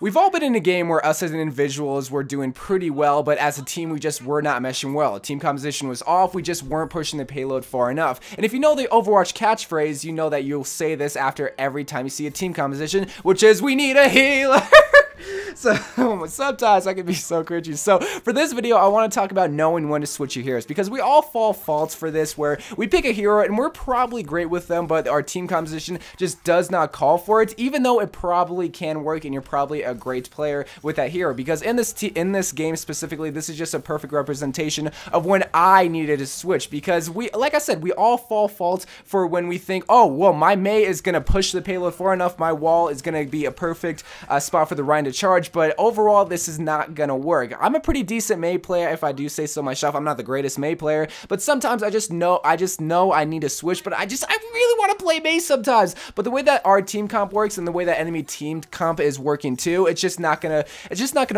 We've all been in a game where us as individuals were doing pretty well, but as a team we just were not meshing well. Team composition was off, we just weren't pushing the payload far enough. And if you know the Overwatch catchphrase, you know that you'll say this after every time you see a team composition, which is, "We need a healer!" So sometimes I can be so cringy. So for this video, I want to talk about knowing when to switch your heroes, because we all fall faults for this, where we pick a hero and we're probably great with them, but our team composition just does not call for it, even though it probably can work and you're probably a great player with that hero. Because in this game specifically, this is just a perfect representation of when I needed to switch, because like I said, we all fall faults for when we think, oh well, my Mei is gonna push the payload far enough, my wall is gonna be a perfect spot for the Rein to charge, but overall this is not gonna work. I'm a pretty decent Mei player, if I do say so myself. I'm not the greatest Mei player, but sometimes I just know I need to switch, but I really want to play Mei sometimes. But the way that our team comp works and the way that enemy team comp is working too, it's just not gonna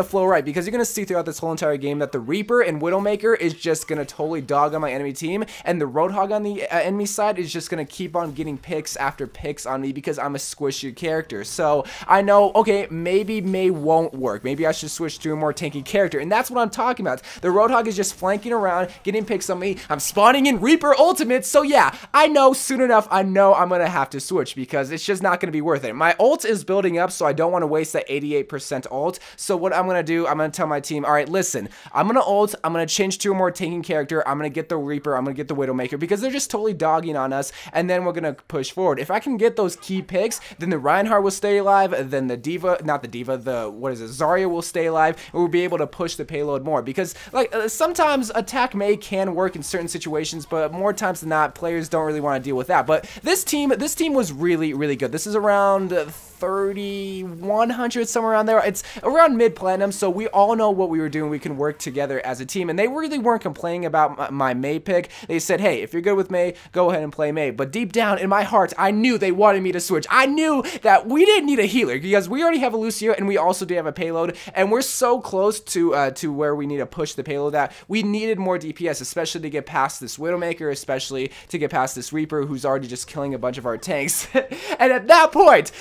flow right, because you're gonna see throughout this whole entire game that the Reaper and Widowmaker is just gonna totally dog on my enemy team, and the Roadhog on the enemy side is just gonna keep on getting picks after picks on me because I'm a squishy character. So I know, okay, maybe Mei won't work. Maybe I should switch to a more tanky character, and that's what I'm talking about. The Roadhog is just flanking around, getting picks on me. I'm spawning in Reaper ultimates, so yeah, I know soon enough, I know I'm gonna have to switch because it's just not gonna be worth it. My ult is building up, so I don't want to waste that 88% ult. So what I'm gonna do, I'm gonna tell my team, all right, listen, I'm gonna ult, I'm gonna change to a more tanking character, I'm gonna get the Reaper, I'm gonna get the Widowmaker, because they're just totally dogging on us, and then we're gonna push forward. If I can get those key picks, then the Reinhardt will stay alive, then the Diva, not the Diva, the, what is it, Zarya will stay alive, and we'll be able to push the payload more, because like sometimes attack Mei can work in certain situations, but more times than not, players don't really want to deal with that. But this team was really good. This is around 3,100, somewhere around there. It's around mid-platinum, so we all know what we were doing. We can work together as a team, and they really weren't complaining about my Mei pick. They said, hey, if you're good with Mei, go ahead and play Mei. But deep down in my heart, I knew they wanted me to switch. I knew that we didn't need a healer, because we already have a Lucio, and we also do have a payload, and we're so close to where we need to push the payload that we needed more DPS, especially to get past this Widowmaker, especially to get past this Reaper, who's already just killing a bunch of our tanks. And at that point,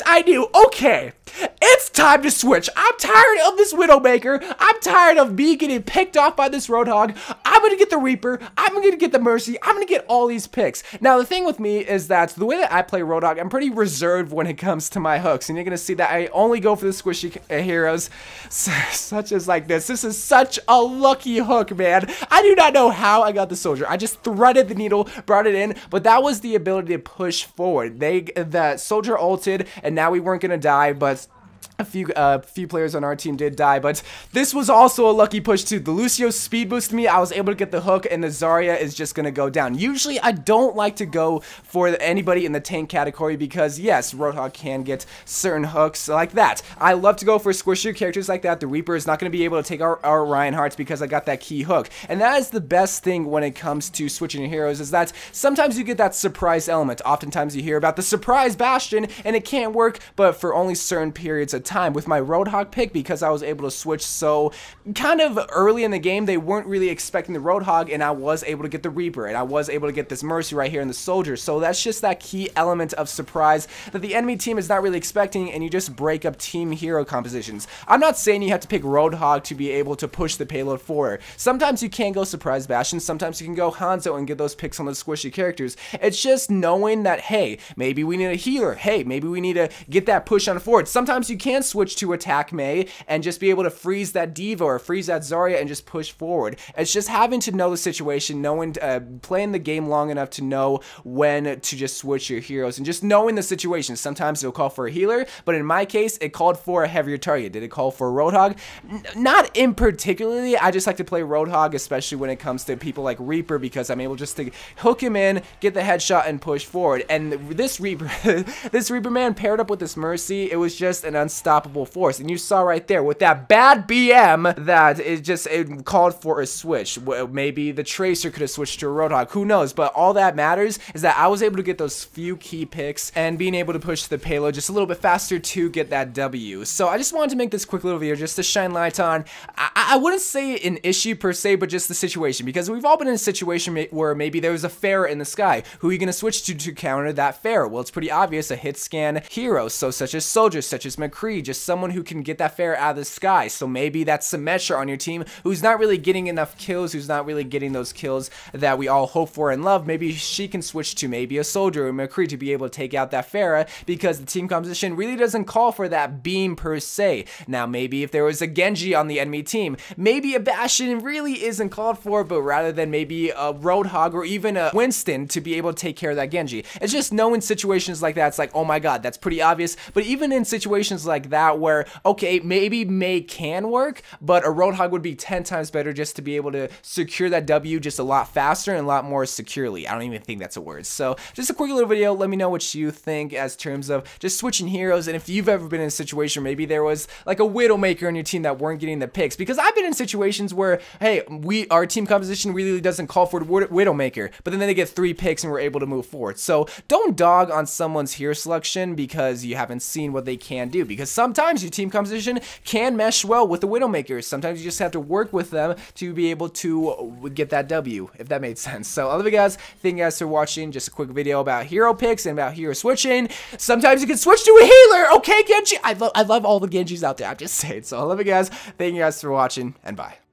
I knew, okay, it's time to switch. I'm tired of this Widowmaker. I'm tired of me getting picked off by this Roadhog. I'm gonna get the Reaper. I'm gonna get the Mercy. I'm gonna get all these picks. Now, the thing with me is that the way that I play Roadhog, I'm pretty reserved when it comes to my hooks, and you're gonna see that I only go for the squishy heroes, such as like this. This is such a lucky hook, man. I do not know how I got the Soldier. I just threaded the needle, brought it in, but that was the ability to push forward. The Soldier ulted, and now we weren't gonna die, but a few players on our team did die, but this was also a lucky push too. The Lucio speed boosted me, I was able to get the hook, and the Zarya is just gonna go down. Usually I don't like to go for anybody in the tank category, because yes, Roadhog can get certain hooks like that. I love to go for squishier characters like that. The Reaper is not gonna be able to take our Reinhardts because I got that key hook, and that is the best thing when it comes to switching your heroes, is that sometimes you get that surprise element. Oftentimes you hear about the surprise Bastion, and it can't work, but for only certain periods of time. With my Roadhog pick, because I was able to switch so kind of early in the game, they weren't really expecting the Roadhog, and I was able to get the Reaper, and I was able to get this Mercy right here in the Soldier. So that's just that key element of surprise that the enemy team is not really expecting, and you just break up team hero compositions. I'm not saying you have to pick Roadhog to be able to push the payload forward. Sometimes you can go surprise Bastion, sometimes you can go Hanzo and get those picks on the squishy characters. It's just knowing that, hey, maybe we need a healer, hey, maybe we need to get that push on forward. Sometimes you can switch to attack Mei and just be able to freeze that Diva or freeze that Zarya and just push forward. It's just having to know the situation, knowing, playing the game long enough to know when to just switch your heroes, and just knowing the situation. Sometimes it'll call for a healer, but in my case, it called for a heavier target. Did it call for a Roadhog? Not in particularly. I just like to play Roadhog, especially when it comes to people like Reaper, because I'm able just to hook him in, get the headshot, and push forward. And this Reaper, this Reaper man paired up with this Mercy, it was just an unstoppable force, and you saw right there with that bad BM that it called for a switch. Maybe the Tracer could have switched to a Roadhog, who knows, but all that matters is that I was able to get those few key picks and being able to push the payload just a little bit faster to get that W. So I just wanted to make this quick little video just to shine light on, I wouldn't say an issue per se, but just the situation, because we've all been in a situation where maybe there was a Pharah in the sky. Who are you going to switch to counter that Pharah? Well, it's pretty obvious, a hit scan hero, so such as Soldier, such as McCree, McCree, just someone who can get that Pharah out of the sky. So maybe that's Symmetra on your team who's not really getting enough kills, who's not really getting those kills that we all hope for and love. Maybe she can switch to maybe a Soldier or McCree to be able to take out that Pharah, because the team composition really doesn't call for that beam per se. Now maybe if there was a Genji on the enemy team, maybe a Bastion really isn't called for, but rather than maybe a Roadhog or even a Winston to be able to take care of that Genji. It's just knowing situations like that, it's like, oh my god, that's pretty obvious. But even in situations like that where, okay, maybe Mei can work, but a Roadhog would be 10 times better just to be able to secure that W just a lot faster and a lot more securely. I don't even think that's a word. So just a quick little video. Let me know what you think as terms of just switching heroes, and if you've ever been in a situation maybe there was like a Widowmaker on your team that weren't getting the picks, because I've been in situations where, hey, our team composition really doesn't call for Widowmaker, but then they get 3 picks and we're able to move forward. So don't dog on someone's hero selection because you haven't seen what they can do, because sometimes your team composition can mesh well with the Widowmakers. Sometimes you just have to work with them to be able to get that W, if that made sense. So I love you guys. Thank you guys for watching. Just a quick video about hero picks and about hero switching. Sometimes you can switch to a healer. Okay, Genji. I love all the Genjis out there. I'm just saying. So I love you guys. Thank you guys for watching, and bye.